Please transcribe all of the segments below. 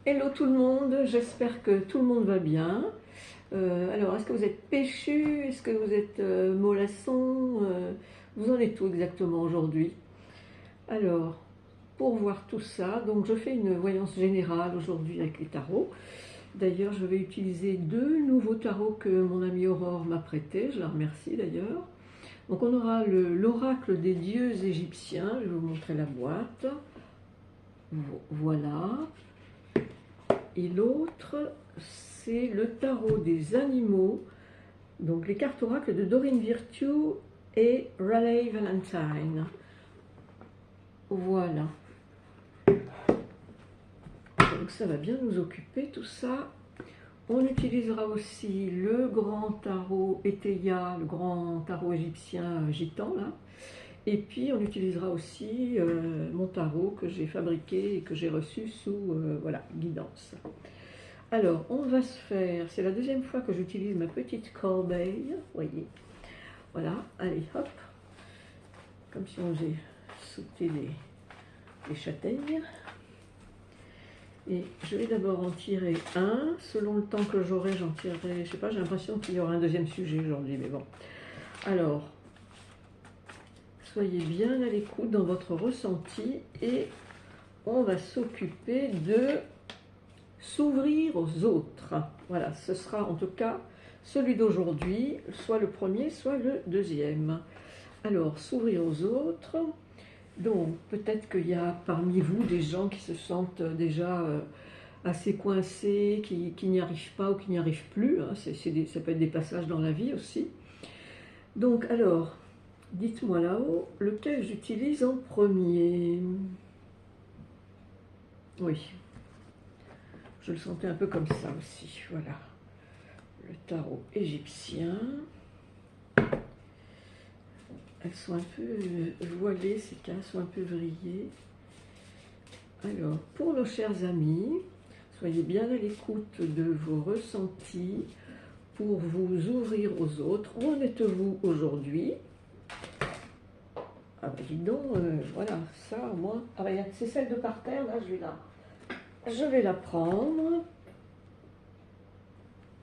Hello tout le monde, j'espère que tout le monde va bien. Alors, est-ce que vous êtes péchu? Est-ce que vous êtes mollasson? Vous en êtes où exactement aujourd'hui? Alors, pour voir tout ça, donc je fais une voyance générale aujourd'hui avec les tarots. D'ailleurs, je vais utiliser deux nouveaux tarots que mon amie Aurore m'a prêtés, je la remercie d'ailleurs. Donc on aura l'oracle des dieux égyptiens, je vais vous montrer la boîte. Voilà. Et l'autre, c'est le tarot des animaux, donc les cartes oracles de Doreen Virtue et Raleigh Valentine. Voilà. Donc ça va bien nous occuper tout ça. On utilisera aussi le grand tarot Eteia, le grand tarot égyptien gitan là. Et puis on utilisera aussi mon tarot que j'ai fabriqué et que j'ai reçu sous voilà, guidance. Alors, on va se faire, c'est la deuxième fois que j'utilise ma petite corbeille, voyez, voilà, allez, hop, comme si on faisait sauter les châtaignes. Et je vais d'abord en tirer un, selon le temps que j'aurai, j'en tirerai, je sais pas, j'ai l'impression qu'il y aura un deuxième sujet aujourd'hui, mais bon. Alors, soyez bien à l'écoute dans votre ressenti et on va s'occuper de s'ouvrir aux autres. Voilà, ce sera en tout cas celui d'aujourd'hui, soit le premier, soit le deuxième. Alors, s'ouvrir aux autres. Donc, peut-être qu'il y a parmi vous des gens qui se sentent déjà assez coincés, qui n'y arrivent pas ou qui n'y arrivent plus. Hein. Ça peut être des passages dans la vie aussi. Donc, alors, dites-moi là-haut, lequel j'utilise en premier? Oui. Je le sentais un peu comme ça aussi, voilà. Le tarot égyptien. Elles sont un peu voilées, ces cartes sont un peu vrillées. Alors, pour nos chers amis, soyez bien à l'écoute de vos ressentis pour vous ouvrir aux autres. Où en êtes-vous aujourd'hui? Ah bah dis donc, voilà, ça, moi... Ah bah c'est celle de par terre, là, je vais la prendre.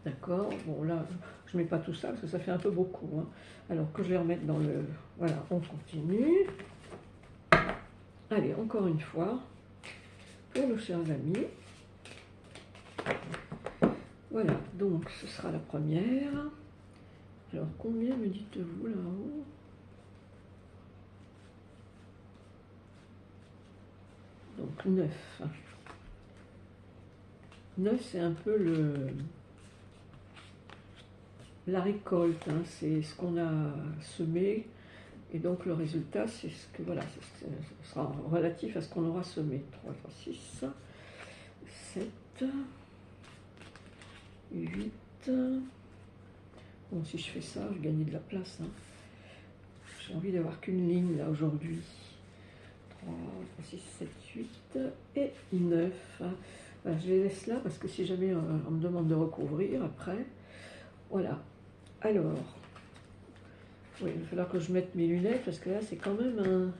D'accord, bon là, je ne mets pas tout ça parce que ça fait un peu beaucoup. Hein. Alors que je vais remettre dans le... Voilà, on continue. Allez, encore une fois, pour nos chers amis. Voilà, donc ce sera la première. Alors, combien me dites-vous là-haut? Donc 9. 9, c'est un peu la récolte, hein, c'est ce qu'on a semé. Et donc le résultat, c'est ce que voilà, ce sera relatif à ce qu'on aura semé. 3, 3, 6, 7, 8. Bon, si je fais ça, je gagne de la place. Hein. J'ai envie d'avoir qu'une ligne là aujourd'hui. 3, 6, 7, 8 et 9. Voilà, je les laisse là parce que si jamais on me demande de recouvrir après. Voilà. Alors, oui, il va falloir que je mette mes lunettes parce que là, c'est quand même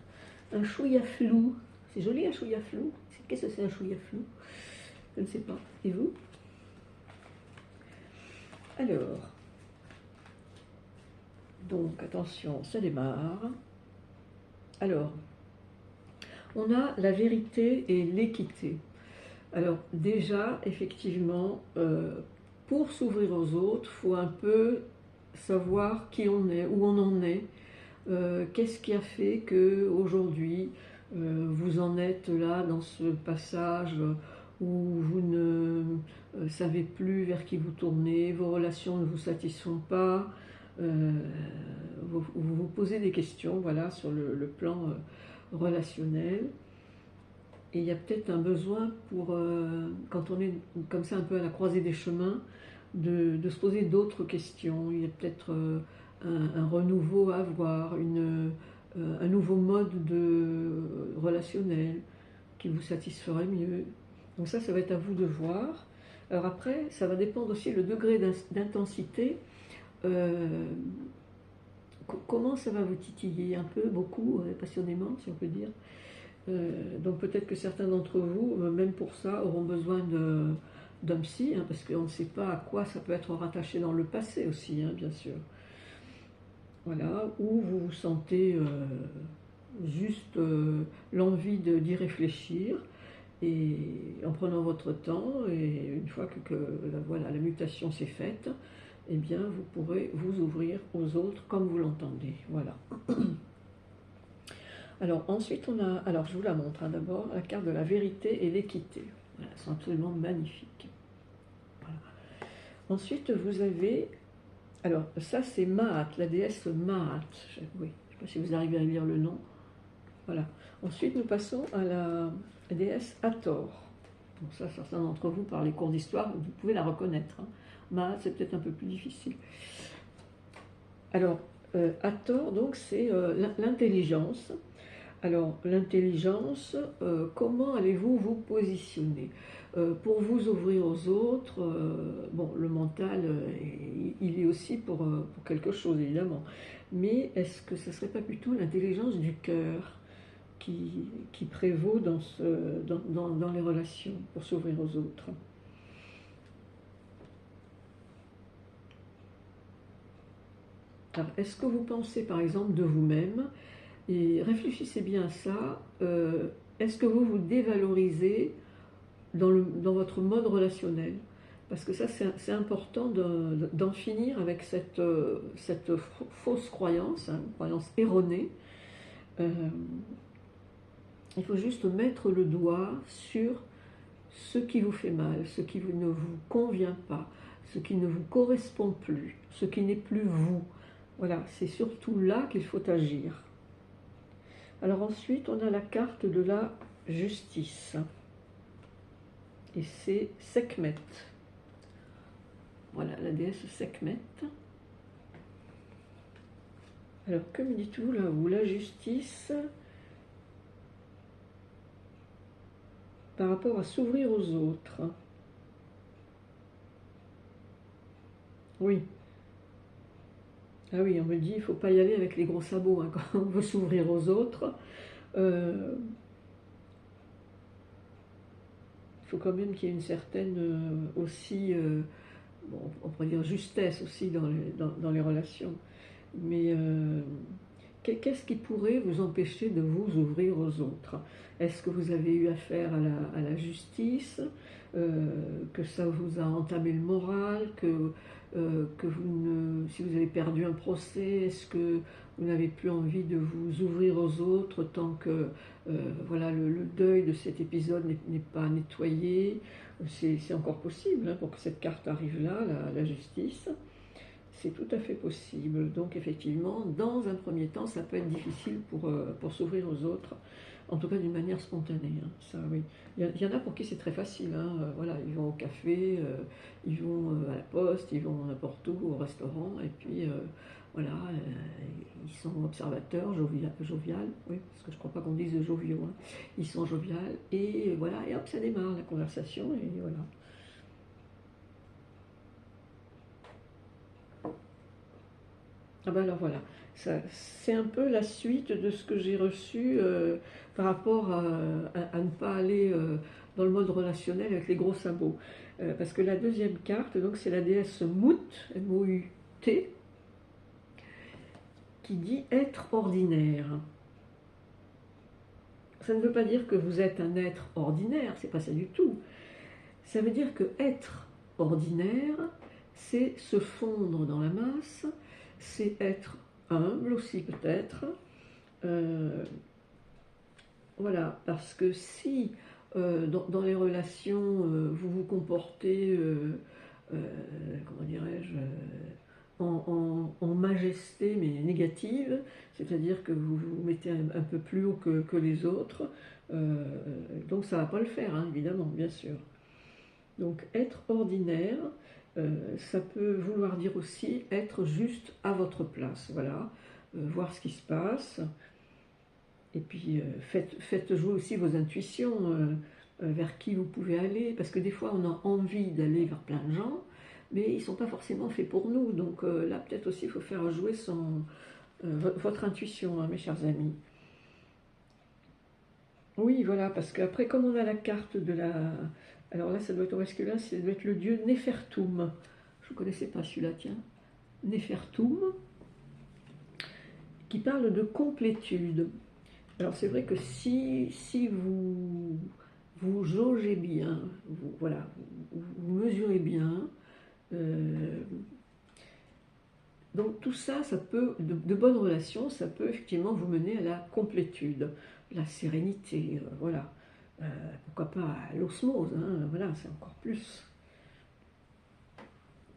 un chouïa flou. C'est joli un chouïa flou. Qu'est-ce que c'est un chouïa flou? Je ne sais pas. Et vous? Alors, donc attention, ça démarre. Alors, on a la vérité et l'équité. Alors déjà, effectivement, pour s'ouvrir aux autres, il faut un peu savoir qui on est, où on en est, qu'est-ce qui a fait que aujourd'hui vous en êtes là dans ce passage où vous ne savez plus vers qui vous tournez, vos relations ne vous satisfont pas, vous vous posez des questions voilà, sur le plan relationnel. Et il y a peut-être un besoin pour, quand on est comme ça un peu à la croisée des chemins, de se poser d'autres questions. Il y a peut-être un renouveau à avoir, un nouveau mode de relationnel qui vous satisferait mieux. Donc ça va être à vous de voir. Alors après, ça va dépendre aussi le degré d'intensité. Comment ça va vous titiller? Un peu, beaucoup, passionnément, si on peut dire. Donc peut-être que certains d'entre vous, même pour ça, auront besoin d'un psy, hein, parce qu'on ne sait pas à quoi ça peut être rattaché dans le passé aussi, hein, bien sûr. Voilà, ou vous vous sentez juste l'envie d'y réfléchir, et en prenant votre temps, et une fois que voilà, la mutation s'est faite, eh bien vous pourrez vous ouvrir aux autres comme vous l'entendez. Voilà. Alors ensuite on a, alors je vous la montre, hein, d'abord, la carte de la vérité et l'équité. Voilà, elles sont absolument magnifiques. Voilà. Ensuite vous avez, alors ça c'est Maat, la déesse Maat. Oui, je ne sais pas si vous arrivez à lire le nom. Voilà. Ensuite nous passons à la déesse Hathor. Donc ça, certains d'entre vous, par les cours d'histoire, vous pouvez la reconnaître, hein. Maat, c'est peut-être un peu plus difficile. Alors, Hathor, donc, c'est l'intelligence. Alors, l'intelligence, comment allez-vous vous positionner pour vous ouvrir aux autres? Bon, le mental, il est aussi pour quelque chose, évidemment. Mais est-ce que ce ne serait pas plutôt l'intelligence du cœur qui prévaut dans les relations pour s'ouvrir aux autres? Alors, est-ce que vous pensez par exemple de vous-même, et réfléchissez bien à ça, est-ce que vous vous dévalorisez dans votre mode relationnel? Parce que ça, c'est important d'en finir avec cette fausse croyance, hein, une croyance erronée. Il faut juste mettre le doigt sur ce qui vous fait mal, ce qui ne vous convient pas, ce qui ne vous correspond plus, ce qui n'est plus vous. Voilà, c'est surtout là qu'il faut agir. Alors ensuite, on a la carte de la justice. Et c'est Sekhmet. Voilà, la déesse Sekhmet. Alors, que me dites-vous là-haut? La justice par rapport à s'ouvrir aux autres. Oui. Ah oui, on me dit, il ne faut pas y aller avec les gros sabots, hein, quand on veut s'ouvrir aux autres. Il faut quand même qu'il y ait une certaine aussi, bon, on pourrait dire justesse aussi dans les relations. Mais qu'est-ce qui pourrait vous empêcher de vous ouvrir aux autres? Est-ce que vous avez eu affaire à la justice, que ça vous a entamé le moral, si vous avez perdu un procès, est-ce que vous n'avez plus envie de vous ouvrir aux autres tant que voilà, le deuil de cet épisode n'est pas nettoyé? C'est encore possible, hein, pour que cette carte arrive là, la justice. C'est tout à fait possible. Donc effectivement, dans un premier temps, ça peut être difficile pour s'ouvrir aux autres, en tout cas d'une manière spontanée, hein. Ça, oui. Il y en a pour qui c'est très facile, hein. Voilà, ils vont au café, ils vont à la poste, ils vont n'importe où, au restaurant, et puis voilà, ils sont observateurs, jovial, oui, parce que je ne crois pas qu'on dise joviaux, hein. Ils sont joviales, et voilà, et hop, ça démarre la conversation, et voilà. Ah ben alors voilà, c'est un peu la suite de ce que j'ai reçu par rapport à ne pas aller dans le mode relationnel avec les gros sabots. Parce que la deuxième carte, donc c'est la déesse Mout, M-O-U-T, qui dit être ordinaire. Ça ne veut pas dire que vous êtes un être ordinaire, c'est pas ça du tout. Ça veut dire que être ordinaire, c'est se fondre dans la masse, c'est être humble aussi peut-être. Voilà, parce que si dans les relations vous vous comportez, comment dirais-je, en majesté mais négative, c'est-à-dire que vous vous mettez un peu plus haut que les autres, donc ça ne va pas le faire, hein, évidemment, bien sûr. Donc être ordinaire, ça peut vouloir dire aussi être juste à votre place, voilà, voir ce qui se passe, et puis faites jouer aussi vos intuitions, vers qui vous pouvez aller, parce que des fois on a envie d'aller vers plein de gens, mais ils ne sont pas forcément faits pour nous, donc là peut-être aussi il faut faire jouer votre intuition, hein, mes chers amis. Oui, voilà, parce qu'après, comme on a la carte de la... Alors là, ça doit être au masculin, ça doit être le dieu Néfertum. Je ne connaissais pas celui-là, tiens. Néfertum, qui parle de complétude. Alors c'est vrai que si vous jaugez bien, voilà, vous mesurez bien, euh, donc tout ça, ça peut, de bonnes relations, ça peut effectivement vous mener à la complétude, la sérénité, voilà. Pourquoi pas à l'osmose, hein, voilà, c'est encore plus.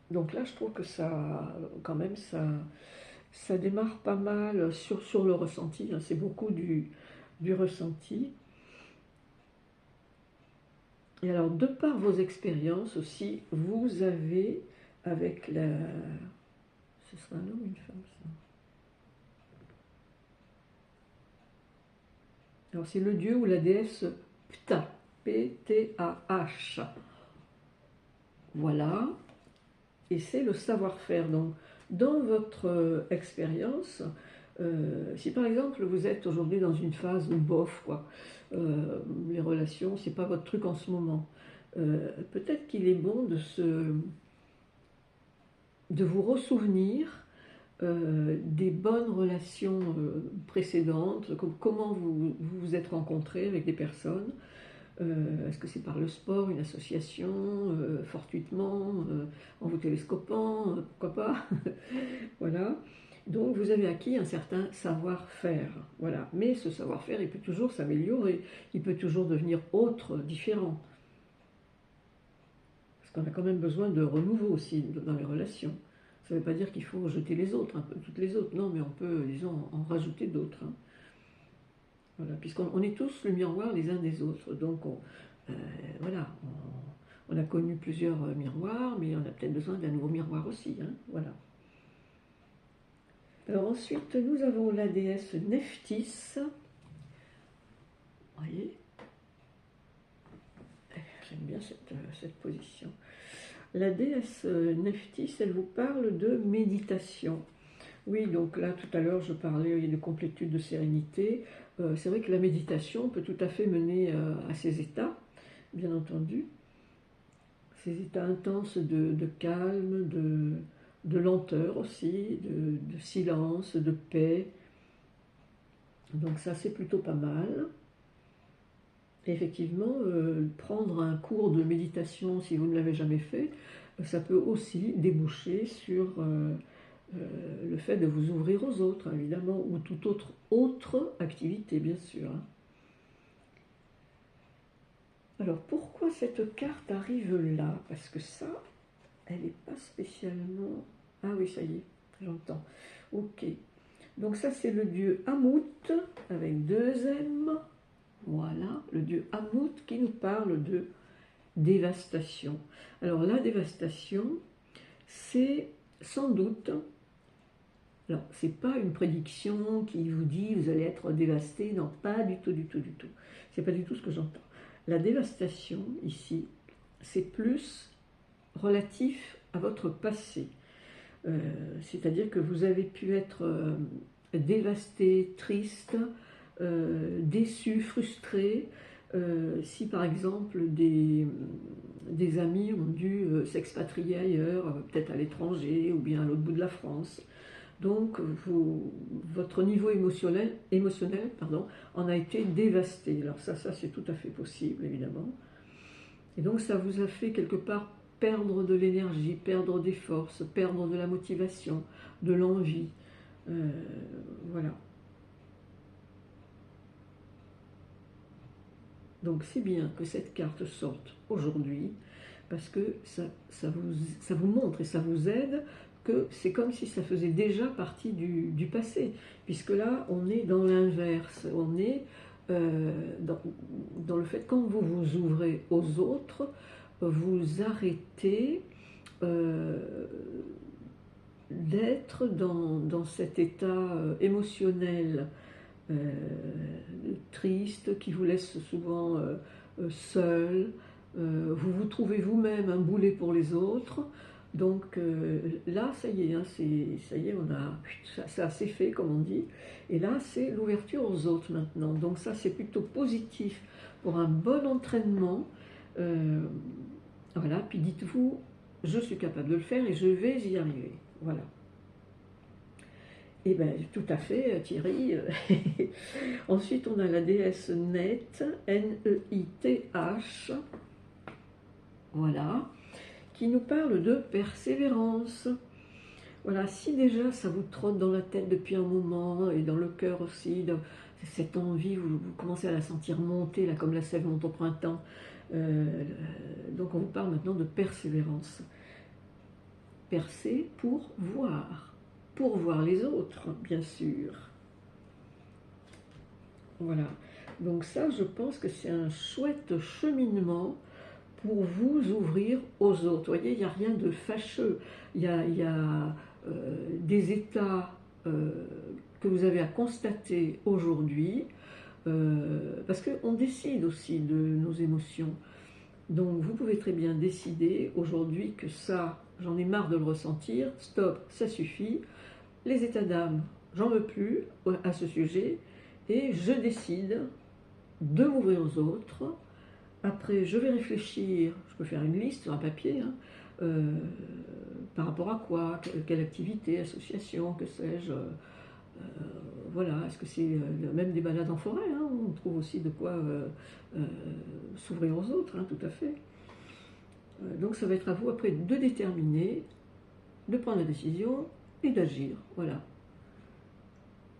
Donc là, je trouve que ça, quand même, ça démarre pas mal sur le ressenti, hein, c'est beaucoup du ressenti. Et alors, de par vos expériences aussi, vous avez, avec la... Ce sera un homme ou une femme, ça? Alors, c'est le dieu ou la déesse Ptah, P-T-A-H. Voilà. Et c'est le savoir-faire. Donc, dans votre expérience, si par exemple vous êtes aujourd'hui dans une phase bof, quoi, les relations, c'est pas votre truc en ce moment, peut-être qu'il est bon de vous ressouvenir des bonnes relations précédentes, comment vous vous êtes rencontrés avec des personnes. Est-ce que c'est par le sport, une association, fortuitement, en vous télescopant, pourquoi pas. Voilà. Donc vous avez acquis un certain savoir-faire. Voilà. Mais ce savoir-faire, il peut toujours s'améliorer, il peut toujours devenir autre, différent. Parce qu'on a quand même besoin de renouveau aussi dans les relations. Ça ne veut pas dire qu'il faut jeter les autres, hein, toutes les autres, non, mais on peut, disons, en rajouter d'autres. Hein. Voilà, puisqu'on est tous le miroir les uns des autres. Donc, voilà, on a connu plusieurs miroirs, mais on a peut-être besoin d'un nouveau miroir aussi. Hein, voilà. Alors ensuite, nous avons la déesse Nephthys. Vous voyez, j'aime bien cette position. La déesse Nephthys, elle vous parle de méditation. Oui, donc là, tout à l'heure, je parlais de complétude, de sérénité. C'est vrai que la méditation peut tout à fait mener à ces états, bien entendu. Ces états intenses de calme, de lenteur aussi, de silence, de paix. Donc ça, c'est plutôt pas mal. Et effectivement, prendre un cours de méditation, si vous ne l'avez jamais fait, ça peut aussi déboucher sur le fait de vous ouvrir aux autres, évidemment, ou toute autre activité, bien sûr. Hein. Alors, pourquoi cette carte arrive là? Parce que ça, elle n'est pas spécialement... Ah oui, ça y est, j'entends. Ok. Donc ça, c'est le dieu Amout, avec deux M. Voilà, le dieu Amout qui nous parle de dévastation. Alors, la dévastation, c'est sans doute... Alors, ce n'est pas une prédiction qui vous dit vous allez être dévasté, non, pas du tout, du tout, du tout. C'est pas du tout ce que j'entends. La dévastation, ici, c'est plus relatif à votre passé. C'est-à-dire que vous avez pu être dévasté, triste, déçu, frustré, si par exemple des amis ont dû s'expatrier ailleurs, peut-être à l'étranger ou bien à l'autre bout de la France. Donc votre niveau émotionnel en a été dévasté. Alors ça c'est tout à fait possible évidemment. Et donc ça vous a fait quelque part perdre de l'énergie, perdre des forces, perdre de la motivation, de l'envie. Voilà. Donc c'est bien que cette carte sorte aujourd'hui, parce que ça vous montre et ça vous aide que c'est comme si ça faisait déjà partie du passé, puisque là on est dans l'inverse, on est dans le fait quand vous vous ouvrez aux autres, vous arrêtez d'être dans cet état émotionnel triste qui vous laisse souvent seul. Vous vous trouvez vous-même un boulet pour les autres. Donc là, ça y est, hein, ça y est, ça s'est fait, comme on dit. Et là, c'est l'ouverture aux autres maintenant. Donc ça, c'est plutôt positif pour un bon entraînement. Voilà, puis dites-vous, je suis capable de le faire et je vais y arriver. Voilà. Et bien, tout à fait, Thierry. Ensuite, on a la déesse Net, N-E-I-T-H. Voilà. Qui nous parle de persévérance. Voilà, si déjà ça vous trotte dans la tête depuis un moment et dans le cœur aussi, cette envie, vous commencez à la sentir monter, là, comme la sève monte au printemps. Donc on vous parle maintenant de persévérance. Percer pour voir les autres, bien sûr. Voilà, donc ça, je pense que c'est un chouette cheminement pour vous ouvrir aux autres. Vous voyez, il n'y a rien de fâcheux. Il y a des états que vous avez à constater aujourd'hui, parce qu'on décide aussi de nos émotions. Donc vous pouvez très bien décider aujourd'hui que ça, j'en ai marre de le ressentir, stop, ça suffit. Les états d'âme, j'en veux plus à ce sujet, et je décide de m'ouvrir aux autres. Après, je vais réfléchir, je peux faire une liste sur un papier, hein, par rapport à quoi, quelle activité, association, que sais-je. Voilà, est-ce que c'est même des balades en forêt, hein, on trouve aussi de quoi s'ouvrir aux autres, hein, tout à fait. Donc ça va être à vous après de déterminer, de prendre la décision et d'agir. Voilà.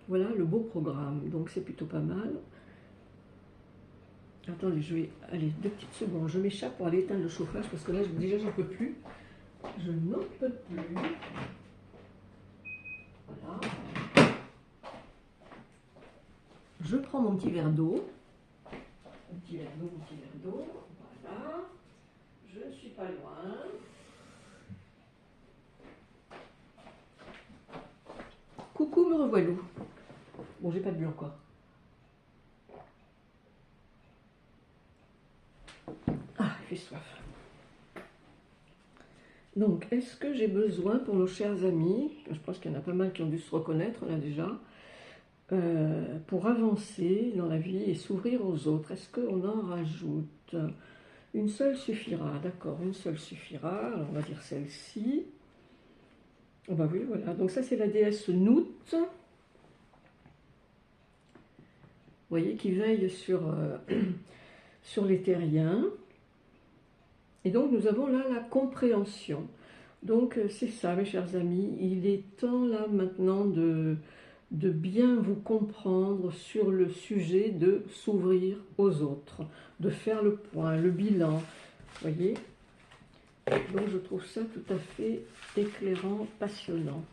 Voilà le beau programme, donc c'est plutôt pas mal. Attendez, je vais aller 2 petites secondes, je m'échappe pour aller éteindre le chauffage parce que là déjà j'en peux plus. Je n'en peux plus. Voilà. Je prends mon petit verre d'eau. Un petit verre d'eau, mon petit verre d'eau. Voilà. Je ne suis pas loin. Coucou, me revoilou. Bon, j'ai pas bu encore. Ah, il fait soif. Donc, est-ce que j'ai besoin pour nos chers amis, je pense qu'il y en a pas mal qui ont dû se reconnaître là déjà, pour avancer dans la vie et s'ouvrir aux autres, est-ce qu'on en rajoute? Une seule suffira, d'accord, une seule suffira. Alors on va dire celle-ci. Oh bah oui, voilà, donc ça c'est la déesse Nout. Vous voyez, qui veille sur, sur les terriens. Et donc nous avons là la compréhension. Donc c'est ça, mes chers amis, il est temps là maintenant de bien vous comprendre sur le sujet de s'ouvrir aux autres, de faire le point, le bilan, vous voyez. Donc je trouve ça tout à fait éclairant, passionnant.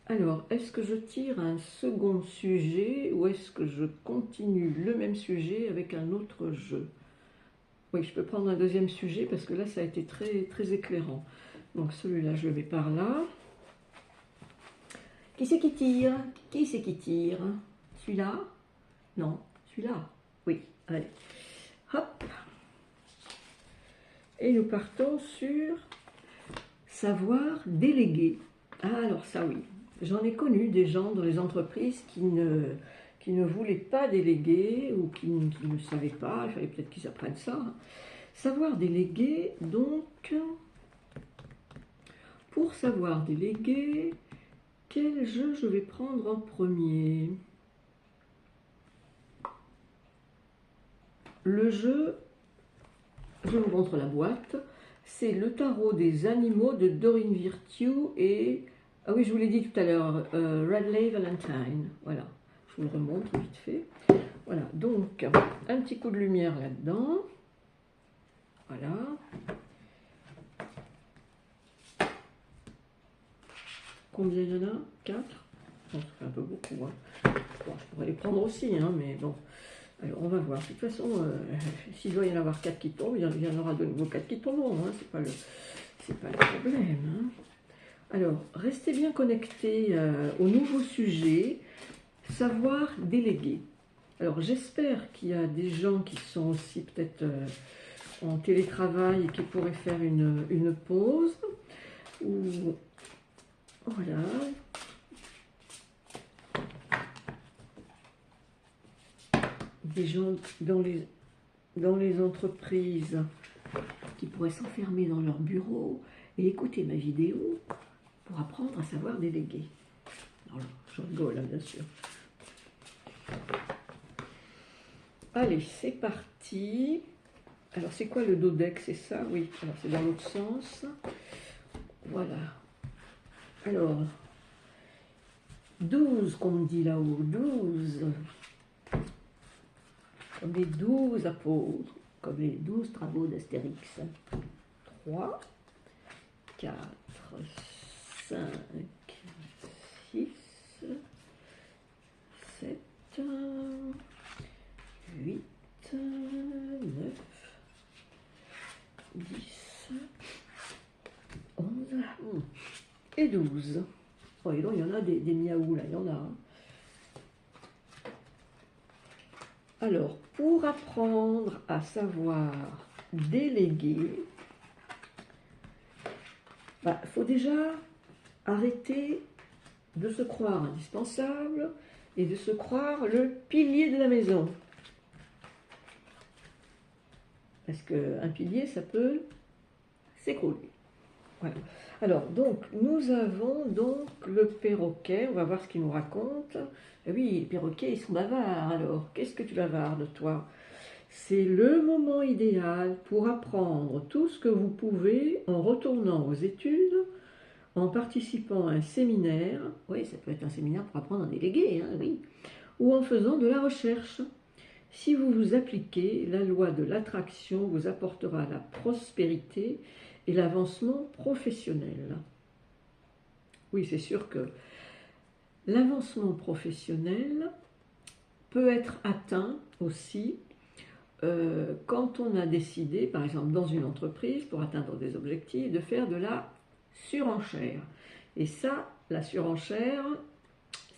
Alors, est-ce que je tire un second sujet ou est-ce que je continue le même sujet avec un autre jeu? Oui, je peux prendre un deuxième sujet parce que là, ça a été très, très éclairant. Donc celui-là, je le mets par là. Qui c'est qui tire? Qui c'est qui tire? Celui-là? Non, celui-là? Oui, allez. Hop. Et nous partons sur savoir déléguer. Ah, alors ça oui. J'en ai connu des gens dans les entreprises qui ne voulaient pas déléguer ou qui ne savaient pas, il fallait peut-être qu'ils apprennent ça. Savoir déléguer, donc, pour savoir déléguer, quel jeu je vais prendre en premier? Le jeu, je vous montre la boîte, c'est le tarot des animaux de Doreen Virtue et... Ah oui, je vous l'ai dit tout à l'heure, Radley Valentine. Voilà, je vous le remontre vite fait. Voilà, donc, un petit coup de lumière là-dedans. Voilà. Combien il y en a? 4? Bon, ça fait un peu beaucoup. Hein. Bon, je pourrais les prendre aussi, hein, mais bon. Alors, on va voir. De toute façon, s'il doit y en avoir 4 qui tombent, il y en aura de nouveau 4 qui tomberont. Hein. C'est pas le problème. Hein. Alors, restez bien connectés au nouveau sujet, savoir déléguer. Alors, j'espère qu'il y a des gens qui sont aussi peut-être en télétravail et qui pourraient faire une pause. Ou voilà. Des gens dans les entreprises qui pourraient s'enfermer dans leur bureau et écouter ma vidéo pour apprendre à savoir déléguer. Alors, je rigole, hein, bien sûr. Allez, c'est parti. Alors, c'est quoi le dodex? C'est ça? Oui, alors c'est dans l'autre sens. Voilà. Alors, 12 qu'on me dit là-haut, 12. Comme les 12 apôtres, comme les 12 travaux d'Astérix. 3, 4, 5, 6, 7, 8, 9, 10, 11 et 12. Oh, et donc, il y en a des miaou là, il y en a. Hein. Alors, pour apprendre à savoir déléguer, faut déjà arrêter de se croire indispensable et de se croire le pilier de la maison. Parce qu'un pilier, ça peut s'écrouler. Voilà. Alors, donc, nous avons donc le perroquet. On va voir ce qu'il nous raconte. Et oui, les perroquets, ils sont bavards. Alors, qu'est-ce que tu bavardes, toi? C'est le moment idéal pour apprendre tout ce que vous pouvez en retournant aux études, en participant à un séminaire. Oui, ça peut être un séminaire pour apprendre à déléguer, hein, oui. Ou en faisant de la recherche. Si vous vous appliquez, la loi de l'attraction vous apportera la prospérité et l'avancement professionnel. Oui, c'est sûr que l'avancement professionnel peut être atteint aussi quand on a décidé, par exemple dans une entreprise, pour atteindre des objectifs, de faire de la surenchère. Et ça, la surenchère,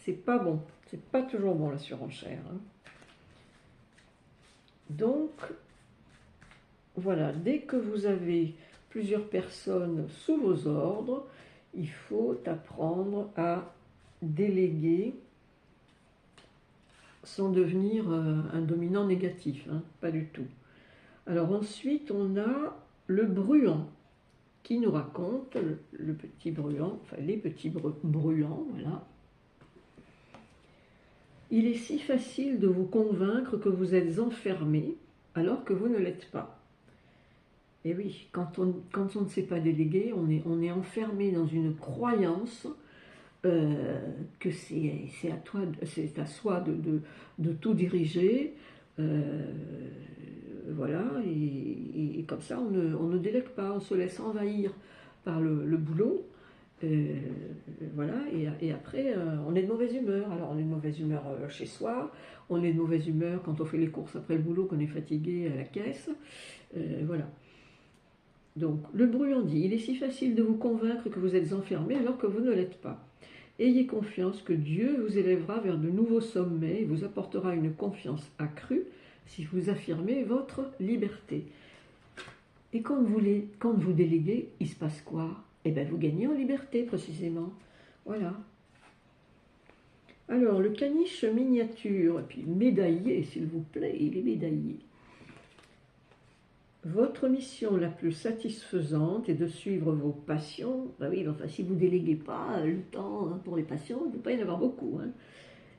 c'est pas bon. C'est pas toujours bon, la surenchère. Hein. Donc, voilà, dès que vous avez plusieurs personnes sous vos ordres, il faut apprendre à déléguer sans devenir un dominant négatif, hein, pas du tout. Alors ensuite, on a le bruant qui nous raconte, le petit bruant, enfin les petits bruants, voilà. Il est si facile de vous convaincre que vous êtes enfermé alors que vous ne l'êtes pas. Et oui, quand on ne sait pas déléguer, on est enfermé dans une croyance que c'est à soi de tout diriger, voilà, et comme ça on ne délègue pas, on se laisse envahir par le boulot, voilà, et après on est de mauvaise humeur. Alors on est de mauvaise humeur chez soi, on est de mauvaise humeur quand on fait les courses après le boulot, qu'on est fatigué à la caisse, voilà. Donc, le bruant dit, il est si facile de vous convaincre que vous êtes enfermé alors que vous ne l'êtes pas. Ayez confiance que Dieu vous élèvera vers de nouveaux sommets et vous apportera une confiance accrue si vous affirmez votre liberté. Et quand vous déléguez, il se passe quoi? Eh bien, vous gagnez en liberté, précisément. Voilà. Alors, le caniche miniature, et puis médaillé, s'il vous plaît, il est médaillé. Votre mission la plus satisfaisante est de suivre vos passions. Ben oui, enfin, si vous ne déléguez pas le temps pour les passions, il ne peut pas y en avoir beaucoup. Hein.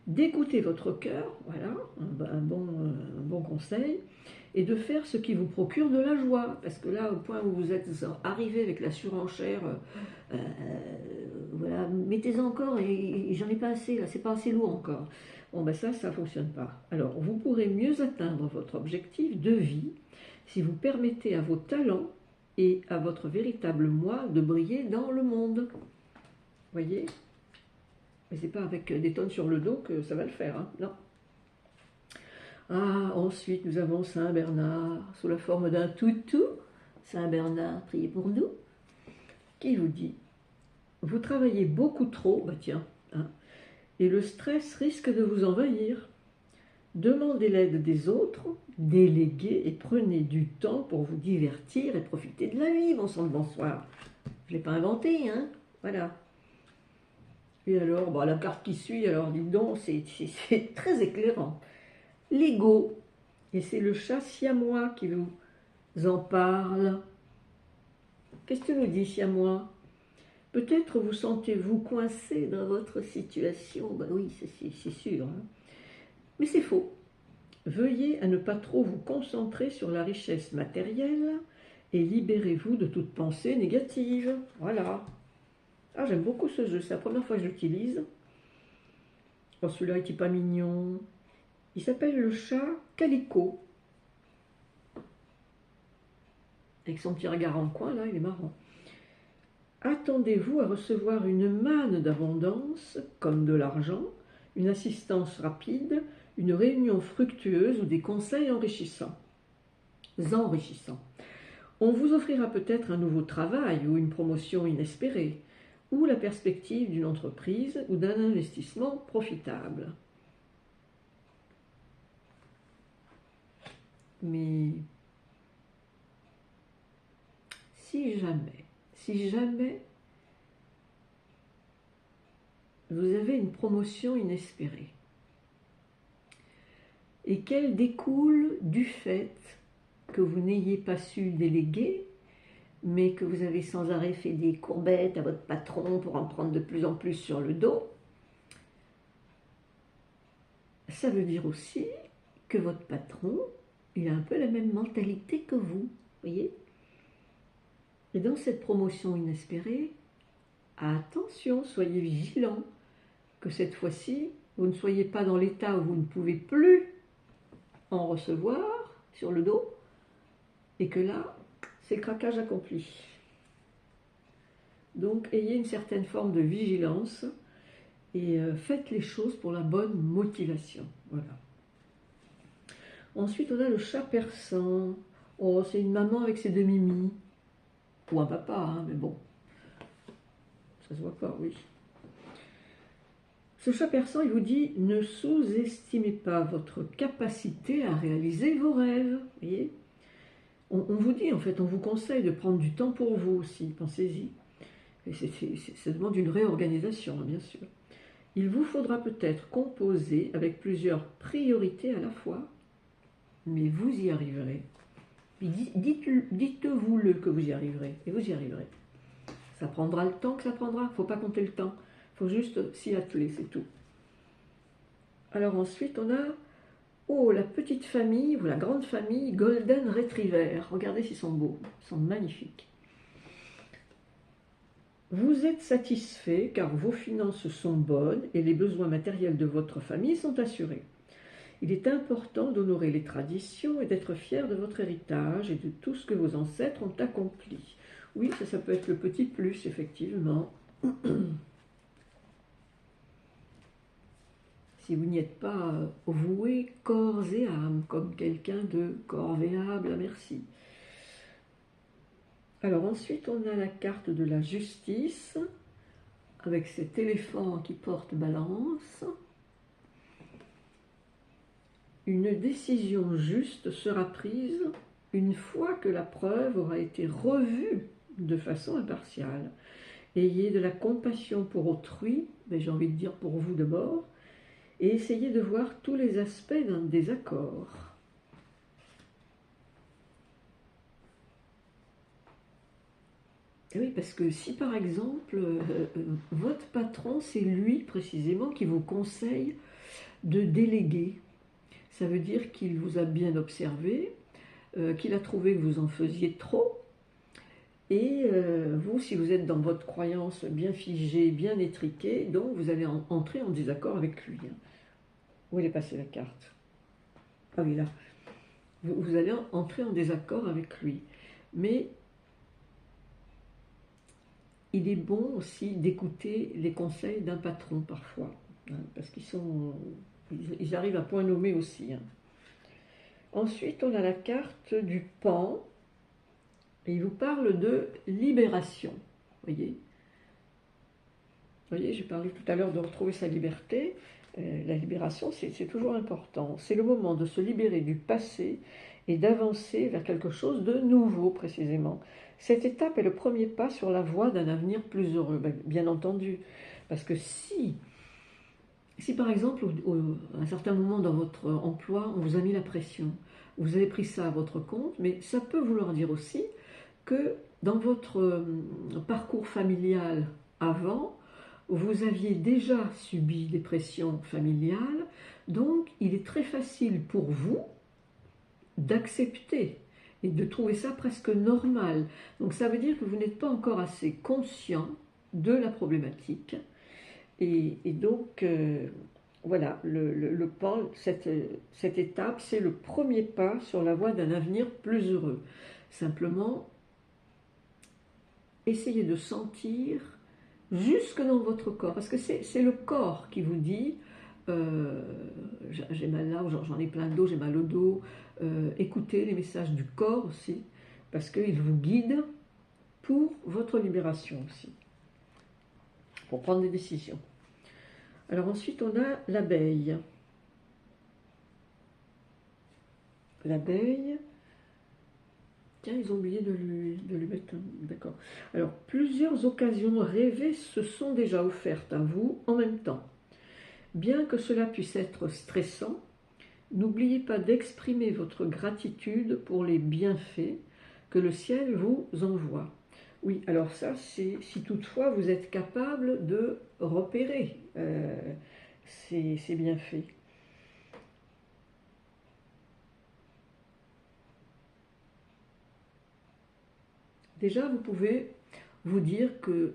D'écouter votre cœur, voilà, un bon conseil, et de faire ce qui vous procure de la joie. Parce que là, au point où vous êtes arrivé avec la surenchère, voilà, mettez-en encore, et j'en ai pas assez, là, c'est pas assez lourd encore. Bon, ben ça ne fonctionne pas. Alors, vous pourrez mieux atteindre votre objectif de vie si vous permettez à vos talents et à votre véritable moi de briller dans le monde. Voyez? Mais c'est pas avec des tonnes sur le dos que ça va le faire, hein, non. Ah, ensuite nous avons Saint Bernard, sous la forme d'un toutou. Saint Bernard, priez pour nous. Qui vous dit, vous travaillez beaucoup trop, bah tiens, hein, et le stress risque de vous envahir. Demandez l'aide des autres, déléguez et prenez du temps pour vous divertir et profiter de la vie, bon sang de bonsoir. Je ne l'ai pas inventé, hein, voilà. Et alors, bah, la carte qui suit, alors dites donc, c'est très éclairant. L'ego, et c'est le chat siamois qui vous en parle. Qu'est-ce que nous dit siamois? Peut-être vous sentez-vous coincé dans votre situation. Ben oui, c'est sûr. Hein. Mais c'est faux. Veuillez à ne pas trop vous concentrer sur la richesse matérielle et libérez-vous de toute pensée négative. Voilà. Ah, j'aime beaucoup ce jeu. C'est la première fois que je l'utilise. Oh, celui-là n'est pas mignon. Il s'appelle le chat Calico. Avec son petit regard en coin, là, il est marrant. Attendez-vous à recevoir une manne d'abondance, comme de l'argent, une assistance rapide, une réunion fructueuse ou des conseils enrichissants. On vous offrira peut-être un nouveau travail ou une promotion inespérée, ou la perspective d'une entreprise ou d'un investissement profitable. Mais si jamais vous avez une promotion inespérée et qu'elle découle du fait que vous n'ayez pas su déléguer, mais que vous avez sans arrêt fait des courbettes à votre patron pour en prendre de plus en plus sur le dos, ça veut dire aussi que votre patron, il a un peu la même mentalité que vous, voyez? Et dans cette promotion inespérée, attention, soyez vigilants, que cette fois-ci, vous ne soyez pas dans l'état où vous ne pouvez plus en recevoir sur le dos, et que là, c'est craquage accompli. Donc, ayez une certaine forme de vigilance et faites les choses pour la bonne motivation. Voilà. Ensuite, on a le chat persan. Oh, c'est une maman avec ses deux mimis. Ou un papa, hein, mais bon. Ça se voit pas, oui. Ce chat persan, il vous dit, ne sous-estimez pas votre capacité à réaliser vos rêves. Vous voyez, on vous dit, en fait, on vous conseille de prendre du temps pour vous aussi, pensez-y. Et ça demande une réorganisation, bien sûr. Il vous faudra peut-être composer avec plusieurs priorités à la fois, mais vous y arriverez. Dites-vous-le que vous y arriverez, et vous y arriverez. Ça prendra le temps que ça prendra, il ne faut pas compter le temps. Il faut juste s'y atteler, c'est tout. Alors ensuite, on a la petite famille, ou la grande famille Golden Retriever. Regardez s'ils sont beaux, ils sont magnifiques. Vous êtes satisfait car vos finances sont bonnes et les besoins matériels de votre famille sont assurés. Il est important d'honorer les traditions et d'être fier de votre héritage et de tout ce que vos ancêtres ont accompli. Oui, ça peut être le petit plus, effectivement. Si vous n'y êtes pas voué corps et âme, comme quelqu'un de corvéable à merci. Alors ensuite, on a la carte de la justice, avec cet éléphant qui porte balance. Une décision juste sera prise une fois que la preuve aura été revue de façon impartiale. Ayez de la compassion pour autrui, mais j'ai envie de dire pour vous d'abord, et essayez de voir tous les aspects d'un désaccord. Et oui, parce que si par exemple, votre patron, c'est lui précisément qui vous conseille de déléguer, ça veut dire qu'il vous a bien observé, qu'il a trouvé que vous en faisiez trop, et vous, si vous êtes dans votre croyance bien figée, bien étriquée, donc vous allez entrer en désaccord avec lui. Où elle est passée la carte? Ah oui, là. Vous allez entrer en désaccord avec lui. Mais il est bon aussi d'écouter les conseils d'un patron parfois, hein, parce ils arrivent à point nommé aussi. Hein. Ensuite, on a la carte du pan, et il vous parle de libération. Vous voyez, j'ai parlé tout à l'heure de retrouver sa liberté. La libération, c'est toujours important. C'est le moment de se libérer du passé et d'avancer vers quelque chose de nouveau, précisément. Cette étape est le premier pas sur la voie d'un avenir plus heureux, bien entendu. Parce que si par exemple, à un certain moment dans votre emploi, on vous a mis la pression, vous avez pris ça à votre compte, mais ça peut vouloir dire aussi que dans votre parcours familial avant, vous aviez déjà subi des pressions familiales, donc il est très facile pour vous d'accepter et de trouver ça presque normal. Donc ça veut dire que vous n'êtes pas encore assez conscient de la problématique. Et donc, voilà, cette étape, c'est le premier pas sur la voie d'un avenir plus heureux. Simplement, essayez de sentir jusque dans votre corps, parce que c'est le corps qui vous dit j'ai mal là, j'en ai plein de dos, j'ai mal au dos. Écoutez les messages du corps aussi, parce qu'il vous guide pour votre libération aussi, pour prendre des décisions. Alors ensuite on a l'abeille. L'abeille, tiens, ils ont oublié de lui mettre un... D'accord. Alors, plusieurs occasions rêvées se sont déjà offertes à vous en même temps. Bien que cela puisse être stressant, n'oubliez pas d'exprimer votre gratitude pour les bienfaits que le ciel vous envoie. Oui, alors ça, c'est si toutefois vous êtes capable de repérer ces bienfaits. Déjà, vous pouvez vous dire que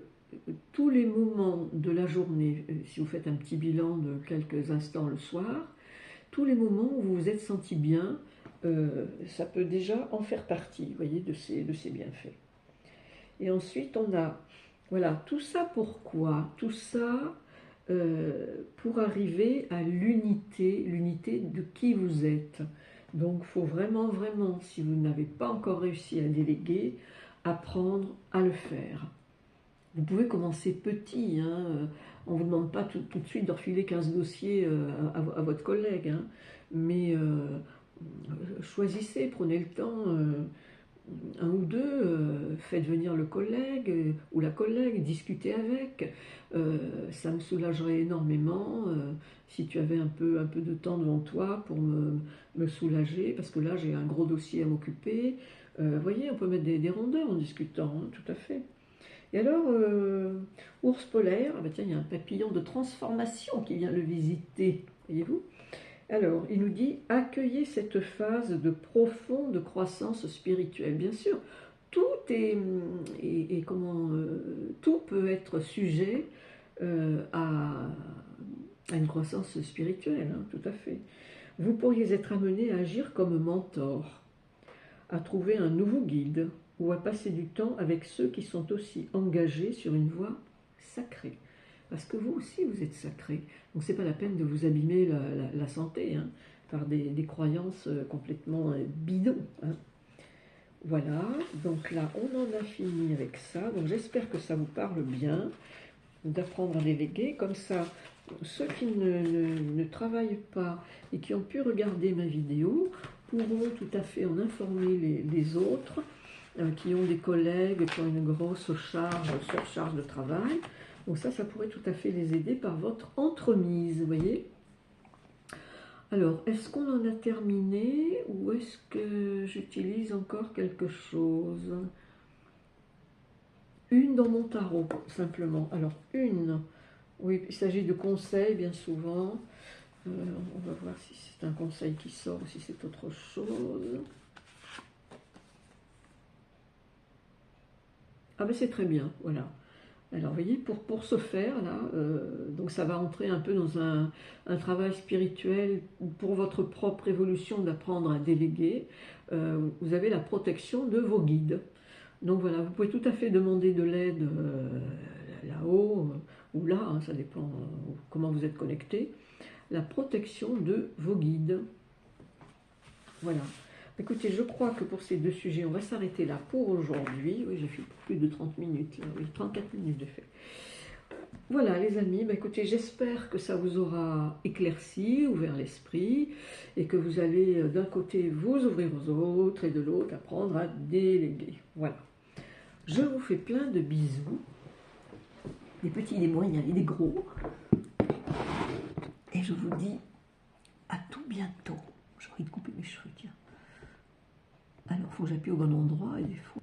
tous les moments de la journée, si vous faites un petit bilan de quelques instants le soir, tous les moments où vous vous êtes senti bien, ça peut déjà en faire partie, vous voyez, de ces bienfaits. Et ensuite, on a, voilà, tout ça pourquoi? Tout ça pour arriver à l'unité de qui vous êtes. Donc, il faut vraiment, vraiment, si vous n'avez pas encore réussi à déléguer, apprendre à le faire. Vous pouvez commencer petit, hein. On ne vous demande pas tout de suite de refiler 15 dossiers à votre collègue, hein. Mais choisissez, prenez le temps, un ou deux, faites venir le collègue ou la collègue, discutez avec. Ça me soulagerait énormément si tu avais un peu de temps devant toi pour me soulager, parce que là j'ai un gros dossier à m'occuper. Vous voyez, on peut mettre des rondeurs en discutant, hein, tout à fait. Et alors, ours polaire, ah bah tiens, il y a un papillon de transformation qui vient le visiter, voyez-vous? Alors, il nous dit « Accueillez cette phase de profonde croissance spirituelle ». Bien sûr, tout tout peut être sujet à une croissance spirituelle, hein, tout à fait. Vous pourriez être amené à agir comme mentor, à trouver un nouveau guide ou à passer du temps avec ceux qui sont aussi engagés sur une voie sacrée. Parce que vous aussi, vous êtes sacré. Donc, ce n'est pas la peine de vous abîmer la santé hein, par des croyances complètement bidons. Hein. Voilà, donc là, on en a fini avec ça. Donc, j'espère que ça vous parle bien d'apprendre à déléguer. Comme ça, ceux qui ne travaillent pas et qui ont pu regarder ma vidéo pourront tout à fait en informer les autres qui ont des collègues qui ont une grosse surcharge de travail. Donc ça pourrait tout à fait les aider par votre entremise, vous voyez. Alors, est-ce qu'on en a terminé ou est-ce que j'utilise encore quelque chose? Une dans mon tarot, simplement. Alors, une, oui, il s'agit de conseils, bien souvent. On va voir si c'est un conseil qui sort ou si c'est autre chose. Ah ben c'est très bien, voilà. Alors, vous voyez, pour ce faire, là, donc ça va entrer un peu dans un travail spirituel pour votre propre évolution d'apprendre à déléguer. Vous avez la protection de vos guides. Donc voilà, vous pouvez tout à fait demander de l'aide là-haut ou là, hein, ça dépend comment vous êtes connecté. La protection de vos guides. Voilà. Écoutez, je crois que pour ces deux sujets, on va s'arrêter là pour aujourd'hui. Oui, j'ai fait plus de 30 minutes, là. Oui, 34 minutes de fait. Voilà les amis, bah, écoutez, j'espère que ça vous aura éclairci, ouvert l'esprit et que vous allez d'un côté vous ouvrir aux autres et de l'autre apprendre à déléguer. Voilà. Je vous fais plein de bisous, des petits, des moyens et des gros. Et je vous dis à tout bientôt. J'ai envie de couper mes cheveux, tiens. Alors, il faut que j'appuie au bon endroit et des fois...